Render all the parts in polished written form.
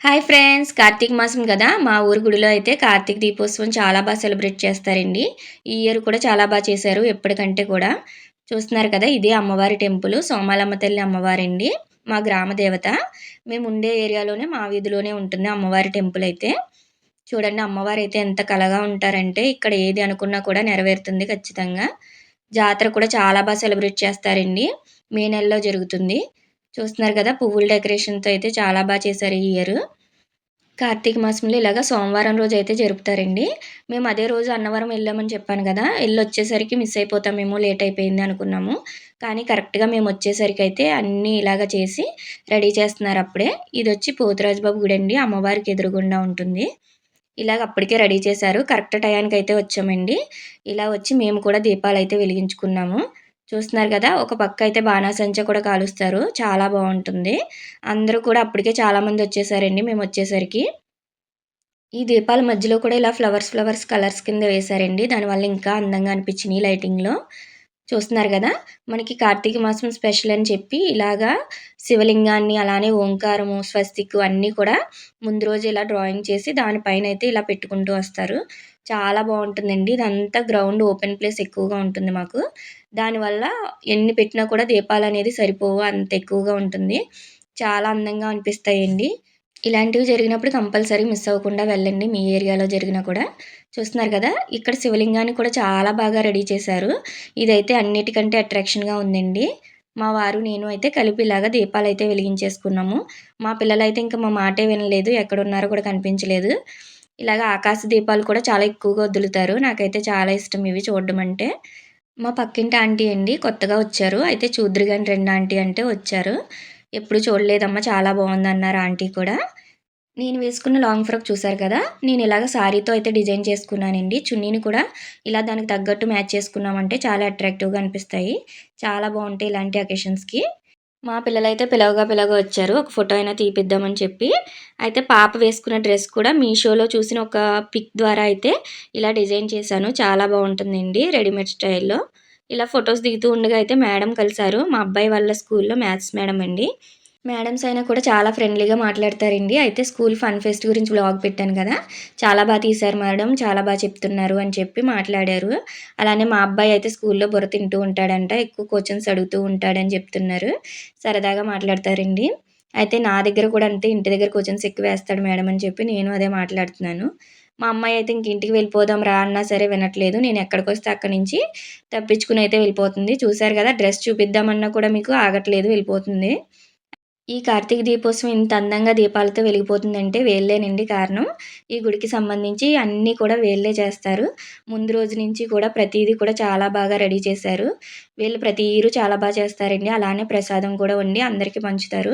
Hi friends! Karthika మాసం కదా! మా ఊరు గుడిలో అయితే కార్తీక దీపోత్సవం చాలా సెలబ్రేట్ చేస్తారండి. ఈ ఇయర్ కూడా చాలా చేశారు ఎప్పటికంటే కూడా. చూస్తున్నారు కదా! ఇదే అమ్మవారి టెంపుల్. సోమాలమ్మ తల్లి అమ్మవారండి. మా గ్రామ దేవత. మేము ఉండే ఏరియాలోనే మా వీధిలోనే ఉంటుంది అమ్మవారి టెంపుల్ అయితే. చూడండి అమ్మవారైతే ఎంత కళగా ఉంటారంటే ఇక్కడ ఏది అనుకున్నా కూడా నెరవేరుతుంది ఖచ్చితంగా. జాతర కూడా చాలా సెలబ్రేట్ చేస్తారండి. మే నెలలో జరుగుతుంది. చూస్తున్నారు కదా! పువ్వుల డెకరేషన్‌తో అయితే చాలా చేశారు ఈ ఇయర్. కార్తీక మాసంలో ఇలాగ సోమవారం రోజైతే జరుపుతారండి. మేము అదే రోజు అన్నవరం ఎళ్ళామని చెప్పాను గదా! ఎళ్ళొచ్చేసరికి మిస్ అయిపోతామేమో లేట్ అయిపోయింది అనుకున్నాము. కానీ కరెక్ట్‌గా మేమొచ్చేసరికైతే అన్నీ ఇలాగ చేసి రెడీ చేస్తున్నారు అప్పుడే. ఇదొచ్చి పోతురాజు బాబు గుడండి. అమ్మవారికి ఎదురుగుండా ఉంటుంది. ఇలాగ అప్పటికే రెడీ చేశారు. కరెక్ట్ టయానికైతే వచ్చామండి. ఇలా వచ్చి మేము కూడా దీపాలైతే వెలిగించుకున్నాము. చూస్తున్నారు గదా! ఒక పక్క అయితే బాణాసంచా కూడా కాలుస్తారు. చాలా బావుంటుంది. అందరూ కూడా అప్పటికే చాలామందొచ్చేసారండి మేమొచ్చేసరికి. ఈ దీపాల మధ్యలో కూడా ఇలా ఫ్లవర్స్ కలర్స్ కింద వేశారండి. దానివల్ల ఇంకా అందంగా అనిపించినియి లైటింగ్‌లో. చూస్తున్నారు గదా! మనకి కార్తీక మాసం స్పెషల్ అని చెప్పి ఇలాగా శివలింగాన్ని, అలానే ఓంకారము, స్వస్తికు అన్నీ కూడా ముందు రోజు ఇలా డ్రాయింగ్ చేసి దానిపైనైతే ఇలా పెట్టుకుంటూ వస్తారు. చాలా బావుంటుందండి. ఇదంతా గ్రౌండ్ ఓపెన్ ప్లేస్ ఎక్కువగా ఉంటుంది మాకు. దానివల్ల ఎన్ని పెట్టినా కూడా దీపాలనేది సరిపోవు. అంత ఎక్కువగా ఉంటుంది. చాలా అందంగా అనిపిస్తాయండి. ఇలాంటివి జరిగినప్పుడు కంపల్సరీ మిస్ అవ్వకుండా వెళ్ళండి మీ ఏరియాలో జరిగినా కూడా. చూస్తున్నారు కదా! ఇక్కడ శివలింగాన్ని కూడా చాలా రెడీ చేశారు. ఇదైతే అన్నిటికంటే అట్రాక్షన్‌గా ఉందండి. మా వారు, నేను అయితే కలిపి ఇలాగ దీపాలైతే వెలిగించేసుకున్నాము. మా పిల్లలైతే ఇంక మా మాటే వినలేదు. ఎక్కడున్నారో కూడా కనిపించలేదు. ఇలాగ ఆకాశ దీపాలు కూడా చాలా ఎక్కువగా వదులుతారు. నాకైతే చాలా ఇష్టం ఇవి చూడడం అంటే. మా పక్కింటి ఆంటీ అండి కొత్తగా వచ్చారు. అయితే చూద్దురు గాని రండి ఆంటీ అంటే వచ్చారు. ఎప్పుడు చూడలేదమ్మా చాలా బావుందన్నారు ఆంటీ కూడా. నేను వేసుకున్న లాంగ్ ఫ్రాక్ చూసారు కదా! నేను ఇలాగ సారీతో అయితే డిజైన్ చేసుకున్నానండి. చున్నీని కూడా ఇలా దానికి తగ్గట్టు మ్యాచ్ చేసుకున్నామంటే చాలా అట్రాక్టివ్‌గా అనిపిస్తాయి. చాలా బావుంటాయి ఇలాంటి అకేషన్స్‌కి. మా పిల్లలైతే పిలవగా వచ్చారు. ఒక ఫోటో అయినా తీపిద్దామని చెప్పి. అయితే పాప వేసుకున్న డ్రెస్ కూడా మీషోలో చూసిన ఒక పిక్ ద్వారా అయితే ఇలా డిజైన్ చేశాను. చాలా బావుంటుందండి రెడీమేడ్ స్టైల్‌లో. ఇలా ఫోటోస్ దిగుతూ ఉండగా అయితే మేడం కలిసారు. మా అబ్బాయి వాళ్ళ స్కూల్‌లో మ్యాథ్స్ మేడం అండి. మేడమ్స్ అయినా కూడా చాలా ఫ్రెండ్లీగా మాట్లాడతారండి. అయితే స్కూల్ ఫన్ ఫెస్ట్ గురించి వ్లాగ్ పెట్టాను కదా! చాలా తీశారు మేడం. చాలా చెప్తున్నారు అని చెప్పి మాట్లాడారు. అలానే మా అబ్బాయి అయితే స్కూల్‌లో బుర్ర తింటూ ఉంటాడంట. ఎక్కువ క్వెషన్స్ అడుగుతూ ఉంటాడని చెప్తున్నారు. సరదాగా మాట్లాడతారండి. అయితే నా దగ్గర కూడా అంతే ఇంటి దగ్గర క్వెషన్స్ ఎక్కువ వేస్తాడు మేడం అని చెప్పి నేను అదే మాట్లాడుతున్నాను. మా అమ్మాయి అయితే ఇంక ఇంటికి వెళ్ళిపోదాం రా అన్నా సరే వినట్లేదు. నేను ఎక్కడికొస్తే అక్కడి నుంచి తప్పించుకొని అయితే వెళ్ళిపోతుంది. చూసారు కదా! డ్రెస్ చూపిద్దామన్నా కూడా మీకు ఆగట్లేదు వెళ్ళిపోతుంది. ఈ కార్తీక దీపోత్సవం ఇంత అందంగా దీపాలతో వెలిగిపోతుందంటే వీళ్ళేనండి కారణం. ఈ గుడికి సంబంధించి అన్నీ కూడా వీళ్ళే చేస్తారు. ముందు రోజు నుంచి కూడా ప్రతీదీ కూడా చాలా రెడీ చేశారు. వీళ్ళు ప్రతి ఇయరు చాలా చేస్తారండి. అలానే ప్రసాదం కూడా వండి అందరికి పంచుతారు.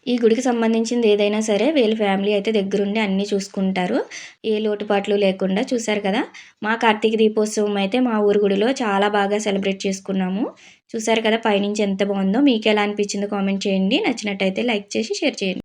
ఈ గుడికి సంబంధించింది ఏదైనా సరే వీళ్ళ ఫ్యామిలీ అయితే దగ్గరుండి అన్నీ చూసుకుంటారు. ఏ లోటుపాట్లు లేకుండా. చూసారు కదా! మా కార్తీక దీపోత్సవం అయితే మా ఊరు గుడిలో చాలా సెలబ్రేట్ చేసుకున్నాము. చూసారు కదా! పైనుంచి ఎంత బావుందో. మీకెలా అనిపించిందో కామెంట్ చేయండి. నచ్చినట్టయితే లైక్ చేసి షేర్ చేయండి.